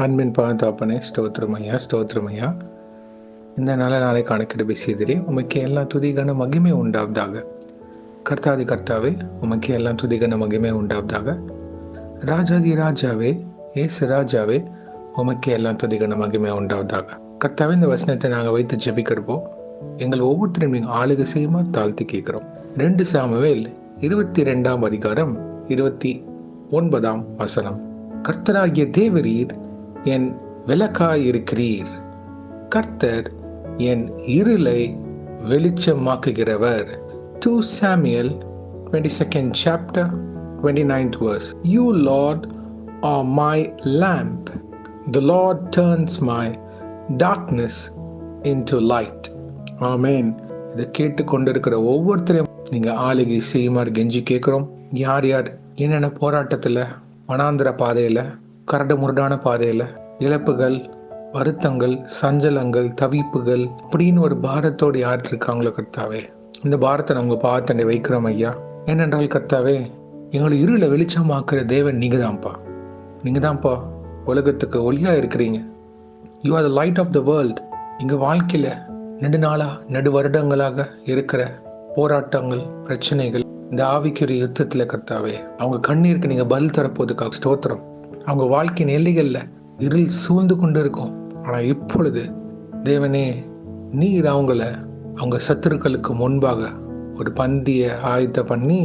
அன்பின் பாதுகாப்பனே ஸ்தோத்திரமையா ஸ்தோத்திரமையா. இந்த நல்ல நாளை கணக்கிட செய்திரே உமக்கு எல்லாம் துதிகன மகிமை உண்டாவதாக. கர்த்தாதி கர்த்தாவே உமக்கு எல்லாம் துதிகன மகிமை உண்டாவதாக. ராஜாதி ராஜாவே ஏசு ராஜாவே உமக்கு எல்லாம் துதிகன மகிமை உண்டாவதாக. கர்த்தாவே, இந்த வசனத்தை நாங்கள் வைத்து ஜெபிக்கிறப்போ எங்கள் ஒவ்வொருத்தரையும் நீங்கள் ஆளுகை செய்யுமா தாழ்த்தி கேட்கிறோம். 2 சாமுவேல் 22 அதிகாரம் 29 வசனம். கர்த்தராகிய தேவரீர் என் விளக்காயிருக்கிறீர், கர்த்தர் என் இருளை வெளிச்சமாக்குகிறவர். 2 Samuel 22nd chapter 29th verse. You Lord are my lamp, the Lord turns my darkness into light. ஆமென். இதை கேட்டு கொண்டிருக்கிற ஒவ்வொருத்தரையும் நீங்க ஆளுகை செய்யுமாறு கெஞ்சி கேட்கிறோம். யார் யார் என்னென்ன போராட்டத்துல, வனாந்திர பாதையில, கரடு முரடான பாதையில, இழப்புகள், வருத்தங்கள், சஞ்சலங்கள், தவிப்புகள் அப்படின்னு ஒரு பாரத்தோடு யார் இருக்காங்களோ கர்த்தாவே, இந்த பாரத்தை நம்ம பாதத்தண்டை வைக்கிறோம் ஐயா. ஏனென்றால் கர்த்தாவே, எங்களை இருளை வெளிச்சமாக்குற தேவன் நீங்க தான்ப்பா உலகத்துக்கு ஒளியா இருக்கிறீங்க. You are the light of the world. எங்க வாழ்க்கையில நெடு வருடங்களாக இருக்கிற போராட்டங்கள், பிரச்சனைகள், இந்த ஆவிக்குரிய யுத்தத்துல கர்த்தாவே, அவங்க கண்ணீருக்கு நீங்க பதில் தரப்போதுக்காக ஸ்தோத்திரம். அவங்க வாழ்க்கையின் எல்லைகள்ல இருள் சூழ்ந்து கொண்டு இருக்கும். ஆனா இப்பொழுது தேவனே, நீர் அவங்க சத்துருக்களுக்கு முன்பாக ஒரு பந்திய ஆயத்த பண்ணி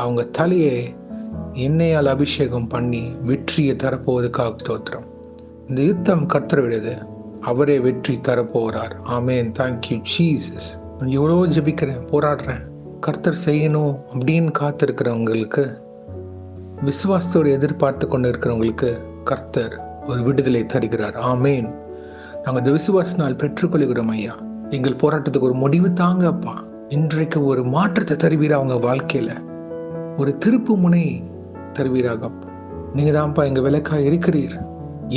அவங்க தலையை எண்ணெயால் அபிஷேகம் பண்ணி வெற்றியை தரப்போவதுக்காக ஸ்தோத்திரம். இந்த யுத்தம் கர்த்தருடையது, அவரே வெற்றி தரப்போகிறார். ஆமேன். Thank you Jesus. எவ்வளோ ஜெபிக்கிறேன், போராடுறேன், கர்த்தர் செய்யணும் அப்படின்னு காத்திருக்கிறவங்களுக்கு, விசுவாசத்தோடு எதிர்பார்த்து கொண்டு இருக்கிறவங்களுக்கு கர்த்தர் ஒரு விடுதலை தருகிறார். ஆமேன். நாங்கள் இந்த விசுவாசனால் பெற்றுக்கொள்கிறோம் ஐயா. எங்கள் போராட்டத்துக்கு ஒரு முடிவு தாங்க அப்பா. இன்றைக்கு ஒரு மாற்றத்தை தருவீரா, அவங்க வாழ்க்கையில ஒரு திருப்பு முனை தருவீராக. நீங்க தான்ப்பா எங்க விளக்கா இருக்கிறீர்.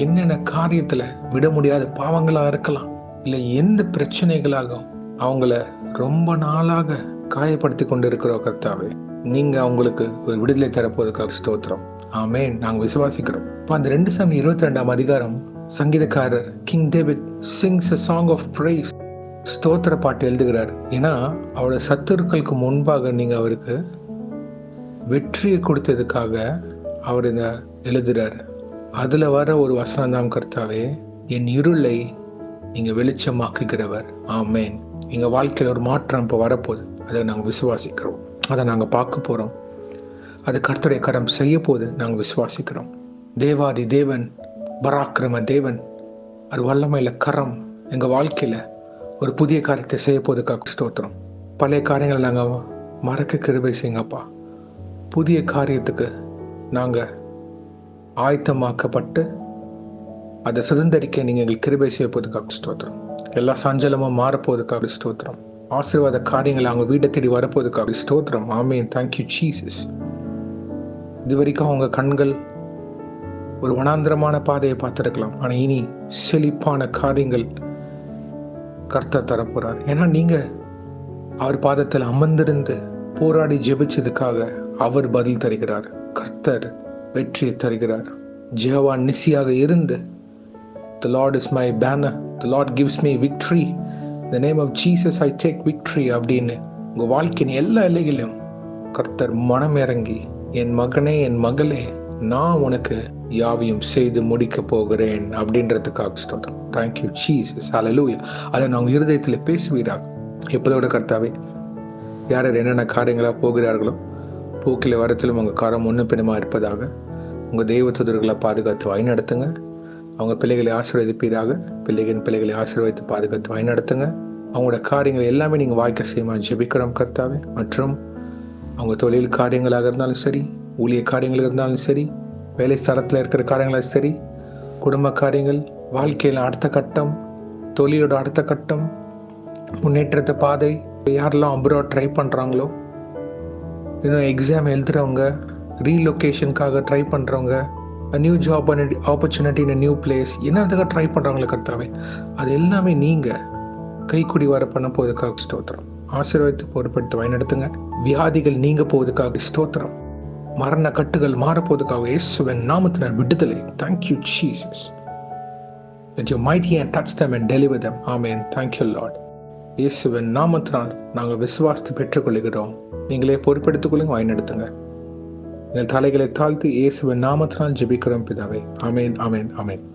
என்னென்ன காரியத்துல விட முடியாத பாவங்களா இருக்கலாம், இல்லை எந்த பிரச்சனைகளாகவும் அவங்கள ரொம்ப நாளாக காயப்படுத்தி கொண்டு இருக்கிறோம் கர்த்தாவே, நீங்க அவங்களுக்கு ஒரு விடுதலை தரப்போவதற்காக ஸ்தோத்திரம். ஆமேன். நாங்க விசுவாசிக்கிறோம். அந்த 2 Samuel 22 அதிகாரம் சங்கீதக்காரர் king David sings a song of praise, ஸ்தோத்திர பாட்டு எழுதுகிறார். ஏன்னா அவரோட சத்துருக்களுக்கு முன்பாக நீங்க அவருக்கு வெற்றியை கொடுத்ததுக்காக அவர் இந்த எழுதுறார். அதுல வர ஒரு வசனம் தான் கர்த்தாவே, என் இருளை நீங்க வெளிச்சமாக்குகிறவர். ஆமேன். எங்க வாழ்க்கையில ஒரு மாற்றம் இப்போ வரப்போகுது. அதை நாங்கள் விசுவாசிக்கிறோம். அதை நாங்கள் பார்க்க போறோம். அது கர்த்தருடைய கரம் செய்ய போது நாங்கள் விசுவாசிக்கிறோம். தேவாதி தேவன், பராக்கிரம தேவன், அது வல்லமையில கரம் எங்க வாழ்க்கையில ஒரு புதிய காரியத்தை செய்ய போதுக்காக ஸ்தோத்திரம். பழைய காரியங்களை நாங்கள் மறக்க கிருபை செய்யுங்கப்பா. புதிய காரியத்துக்கு நாங்கள் ஆயத்தமாக்கப்பட்டு அதை சுதந்திரிக்க நீங்க எங்களுக்கு கிருபை செய்ய போதுக்காக ஸ்தோத்திரம். எல்லா சஞ்சலமும் மாறப்போவதுக்காக ஸ்தோத்திரம். ஆசீர்வாத காரியங்கள் அவங்க வீட்டை தேடி வரப்போவதுக்காக ஸ்தோத்திரம். ஆமேன். Thank you Jesus. இது வரைக்கும் அவங்க கண்கள் ஒரு வனாந்திரமான பாதையை பார்த்திருக்கலாம். ஆனா இனி செழிப்பான காரியங்கள் கர்த்தர் தரப்போறார். ஏன்னா நீங்க அவர் பாதத்தில் அமர்ந்திருந்து போராடி ஜெபிச்சதுக்காக அவர் பதில் தருகிறார். கர்த்தர் வெற்றியை தருகிறார். ஜெகவா நிசியாக இருந்து The Lord is my banner, the Lord gives me victory, in the name of Jesus I take victory அப்படின்னு உங்க வாழ்க்கையின் எல்லா எல்லைகளிலும் கர்த்தர் மனம் இறங்கி, என் மகனே என் மகளே, நான் உனக்கு யாவையும் செய்து முடிக்க போகிறேன் அப்படின்றதுக்காக ஸ்தோத்திரம். Thank you Jesus. ஹல்லேலூயா. அதை நாங்கள் இருதயத்தில் பேசுவீராக. எப்போதோட கர்த்தாவே, யார் என்னென்ன காரியங்களா போகிறார்களோ போக்கில வரத்திலும் உங்கள் காரம் ஒன்று பின்னமா இருப்பதாக. உங்கள் தெய்வ தூதர்களை பாதுகாத்து வழிநடத்துங்க. அவங்க பிள்ளைகளை ஆசீர்வதிப்பீராக. பிள்ளைகளை ஆசீர்வதித்து பாதுகாத்து வழிநடத்துங்க. அவங்களோட காரியங்கள் எல்லாமே நீங்கள் வாய்க்க செய்யுமா ஜெபிக்கிறோம் கர்த்தாவே. மற்றும் அவங்க தொழில் காரியங்களாக இருந்தாலும் சரி, ஊழிய காரியங்கள் இருந்தாலும் சரி, வேலை ஸ்தலத்தில் இருக்கிற காரியங்களாக சரி, குடும்ப காரியங்கள், வாழ்க்கையில் அடுத்த கட்டம், தொழிலோட அடுத்த கட்டம், முன்னேற்றத்தை பாதை, யாரெல்லாம் அப்ராட் ட்ரை பண்ணுறாங்களோ, இன்னும் எக்ஸாம் எழுதுறவங்க, ரீலொகேஷனுக்காக ட்ரை பண்ணுறவங்க, new job opportunity in new place, என்னதுக்காக ட்ரை பண்ணுறாங்களே கர்த்தாவே, அது எல்லாமே நீங்கள் கைக்குடி வர பண்ண போவதுக்காக ஸ்தோத்திரம். ஆசீர்வாதத்தை பொறுப்படுத்தி வழிநடத்துங்க. வியாதிகள் நீங்க போவதுக்காக ஸ்தோத்திரம். மரண கட்டுகள் மாறப்போவதுக்காக இயேசுவின் நாமத்தினால் விடுதலை. Thank you Jesus. Let your mighty hand touch them and deliver them. Amen. Thank you, Lord. இயேசுவின் நாமத்தினால் நாங்கள் விசுவாசத்தை பெற்றுக்கொள்கிறோம். நீங்களே பொறுப்பெடுத்துக் கொள்ளுங்க, வழிநடத்துங்க. எங்கள் தலைகளை தாழ்த்தி இயேசுவின் நாமத்தினால் ஜெபிக்கிறோம் பிதாவே. ஆமென், ஆமென், ஆமென்.